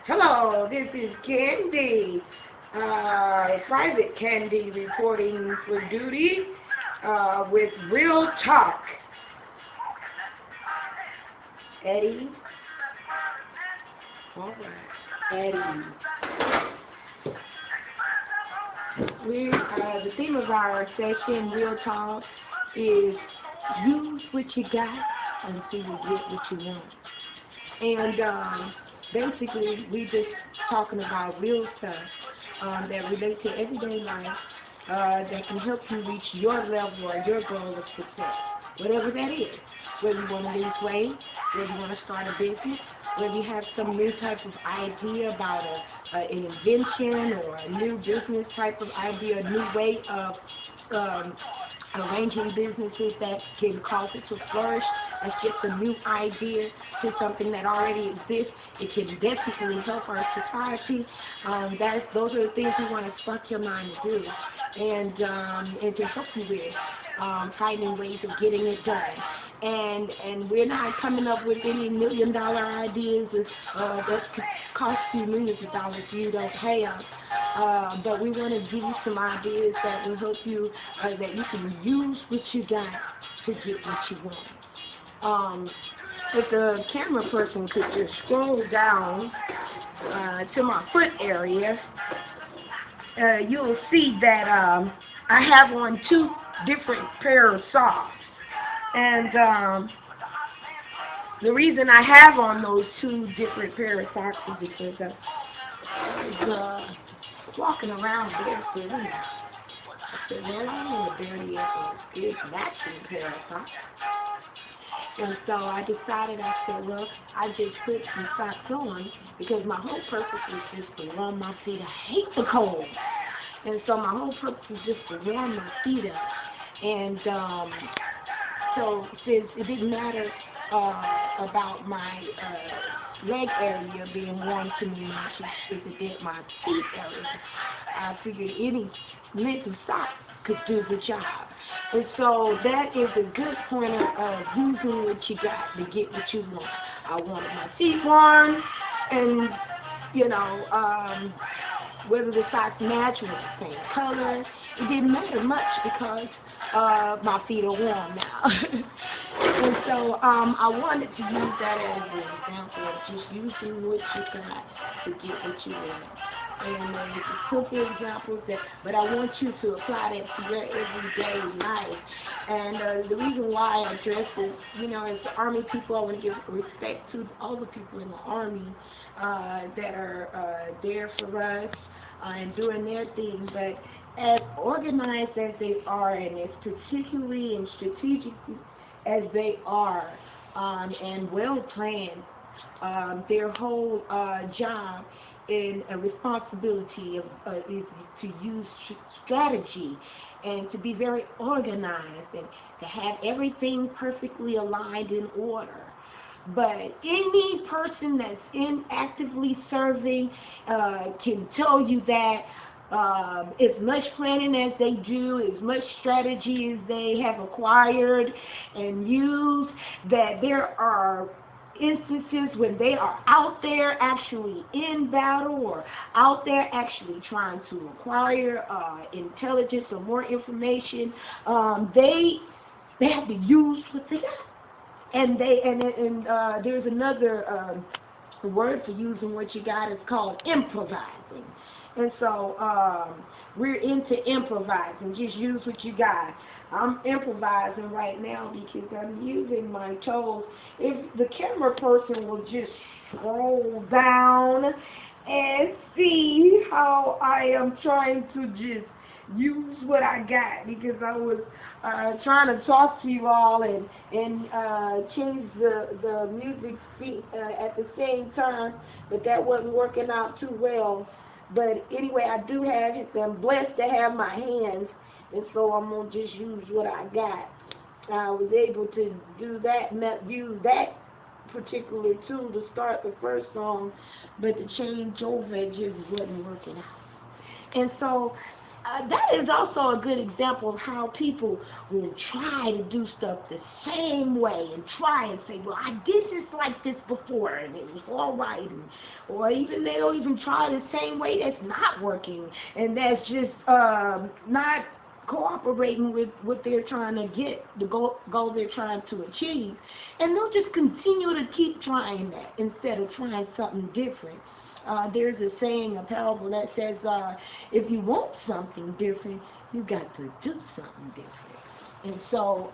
Hello, this is Candy, Private Candy reporting for duty with Real Talk. Eddie. All right, Eddie. The theme of our session, Real Talk, is use what you got until you get what you want. And basically, we just talking about real stuff that relate to everyday life that can help you reach your level or your goal of success, whatever that is. Whether you want to lose weight, whether you want to start a business, whether you have some new type of idea about an invention or a new business type of idea, a new way of arranging businesses that can cause it to flourish. That's just a new idea to something that already exists. It can definitely help our society. Those are the things we want to spark your mind to do, and to help you with finding ways of getting it done. And we're not coming up with any $1,000,000 ideas that could cost you millions of dollars you don't have. But we want to give you some ideas that will help you, that you can use what you got to get what you want. If the camera person could just scroll down to my foot area, you'll see that I have on two different pair of socks. And the reason I have on those two different pair of socks is because I was walking around barefoot. I said, well, I need a dirty good matching pair of socks. And so I decided, I said, well, I just put some socks on because my whole purpose is just to warm my feet. I hate the cold. And so my whole purpose is just to warm my feet up. And so since it didn't matter about my leg area being warm to me much as it did my feet area, I figured any length of sock could do the job. And so that is a good pointer of using what you got to get what you want. I wanted my feet warm, and whether the socks match or the same color, it didn't matter much because my feet are warm now. And so I wanted to use that as an example of just using what you got to get what you want. And it's a simple examples but I want you to apply that to your everyday life. And the reason why I address it, as the Army people, I want to give respect to all the people in the Army that are there for us and doing their thing. But as organized as they are, and as particularly and strategic as they are, and well planned, their whole job and a responsibility is to use strategy and to be very organized and to have everything perfectly aligned in order. But any person that's actively serving can tell you that as much planning as they do, as much strategy as they have acquired and used, that there are instances when they are out there actually in battle or out there actually trying to acquire intelligence or more information, they have to use what they got. And there's another word for using what you got. It's called improvising. And so we're into improvising. Just use what you got. I'm improvising right now because I'm using my toes. If the camera person will just scroll down and see how I am trying to just use what I got, because I was trying to talk to you all and change the music speed at the same time, but that wasn't working out too well. But anyway, I'm blessed to have my hands, and so I'm going to just use what I got. I was able to do that, use that particular tool to start the first song, but the change over just wasn't working out. And so that is also a good example of how people will try to do stuff the same way and try and say, well, I did this like this before and it was all right. Or even they don't even try the same way that's not working and that's just not cooperating with what they're trying to get, the goal they're trying to achieve. And they'll just continue to keep trying that instead of trying something different. There's a saying, a parable that says, if you want something different, you got to do something different. And so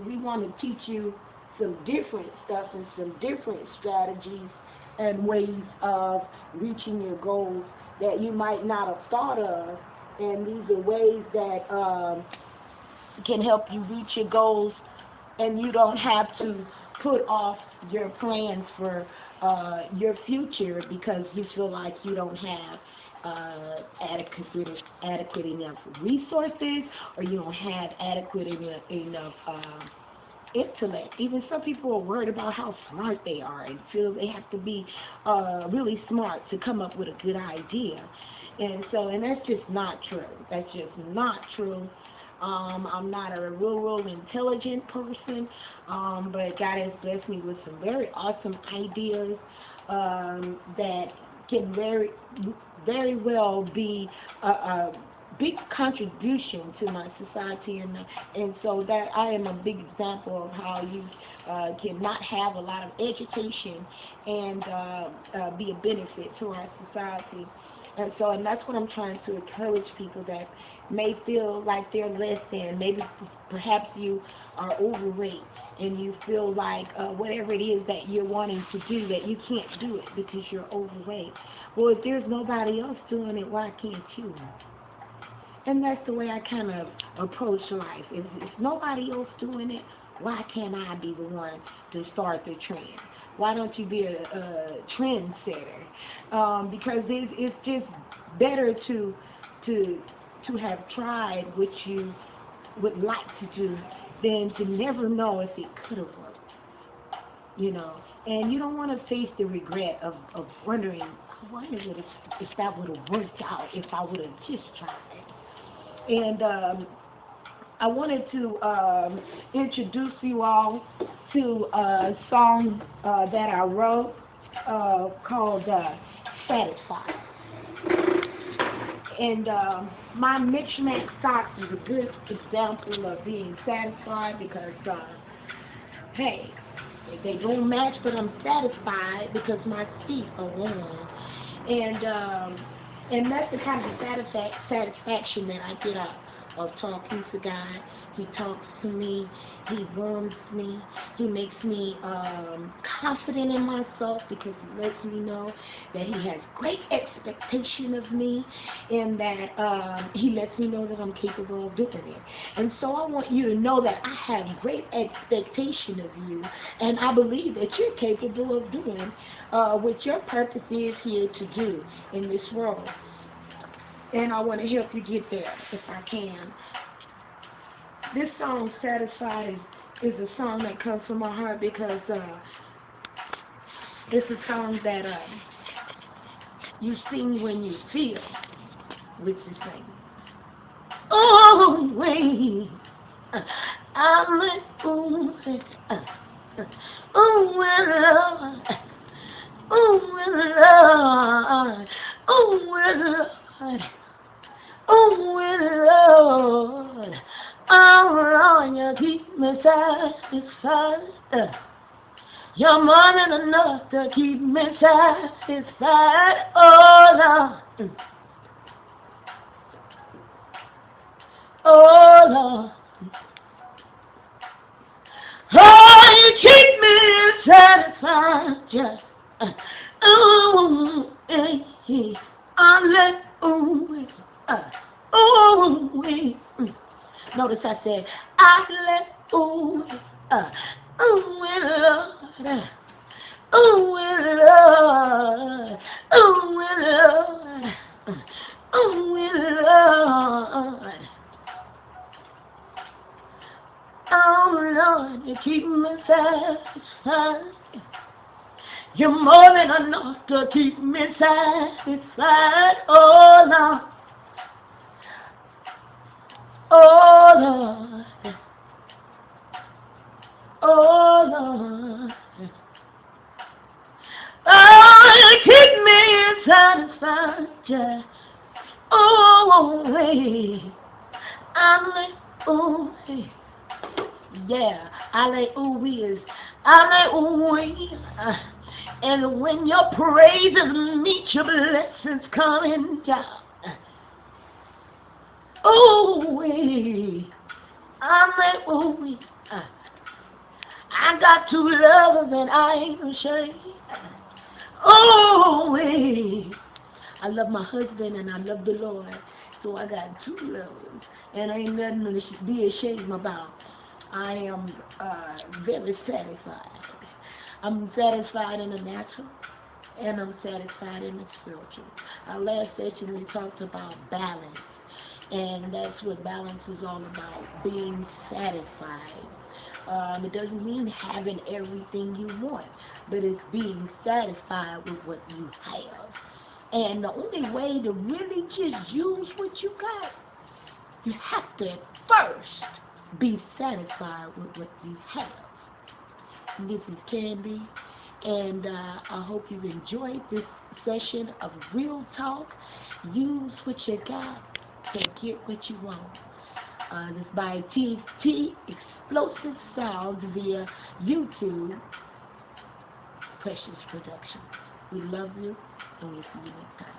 we want to teach you some different stuff and some different strategies and ways of reaching your goals that you might not have thought of. And these are ways that can help you reach your goals, and you don't have to put off your plans for your future because you feel like you don't have adequate enough resources, or you don't have adequate enough intellect. Even some people are worried about how smart they are and feel they have to be really smart to come up with a good idea. And that's just not true. That's just not true. I'm not a real intelligent person, but God has blessed me with some very awesome ideas that can very well be a big contribution to my society, and so that I am a big example of how you can not have a lot of education and be a benefit to our society. And that's what I'm trying to encourage people that may feel like they're less than. Maybe perhaps you are overweight and you feel like whatever it is that you're wanting to do, that you can't do it because you're overweight. Well, if there's nobody else doing it, why can't you? And that's the way I kind of approach life. If nobody else doing it, why can't I be the one to start the trend? Why don't you be a trendsetter? Because it's just better to have tried what you would like to do than to never know if it could have worked. You know, and you don't want to face the regret of wondering, I wonder if that would have worked out if I would have just tried. And I wanted to introduce you all to a song that I wrote called Satisfied. And my mismatched socks is a good example of being satisfied because, hey, they don't match, but I'm satisfied because my feet are warm. And that's the kind of satisfaction that I get out of talking to God. He talks to me. He warms me. He makes me confident in myself because he lets me know that he has great expectation of me, and that he lets me know that I'm capable of doing it. And so I want you to know that I have great expectation of you, and I believe that you're capable of doing what your purpose is here to do in this world. And I want to help you get there if I can. This song, Satisfied, is a song that comes from my heart because it's a song that you sing when you feel, which is saying, oh, wait, I'm like, oh, Lord, oh, Lord, oh, Lord. Oh, Lord, oh, Lord, you keep me satisfied. You're more than enough to keep me satisfied. Oh, Lord, oh, Lord, oh, you keep me satisfied. Just, oh, I'm let, notice I said, I let, Lord, Lord, Lord, Lord, oh, Lord, you keep me satisfied. You're more than enough to keep me satisfied, oh, Lord. Oh Lord, oh Lord, oh, you keep me satisfied, yeah. Oh, hey, I lay, oh, hey, yeah, I lay, oh, is, I lay, oh, hey, and when your praises meet your blessings coming down, oh, hey, I lay, oh, hey, I got two lovers and I ain't ashamed. Oh, hey. I love my husband and I love the Lord. So I got two lovers. And ain't nothing to be ashamed about. I am very satisfied. I'm satisfied in the natural and I'm satisfied in the spiritual. Our last session we talked about balance. And that's what balance is all about, being satisfied. It doesn't mean having everything you want, but it's being satisfied with what you have. And the only way to really just use what you got, you have to first be satisfied with what you have. This is Candy, and I hope you've enjoyed this session of Real Talk. Use what you got to get what you want. This is by TT Explosive Sounds via YouTube. Precious Productions. We love you, and we'll see you next time.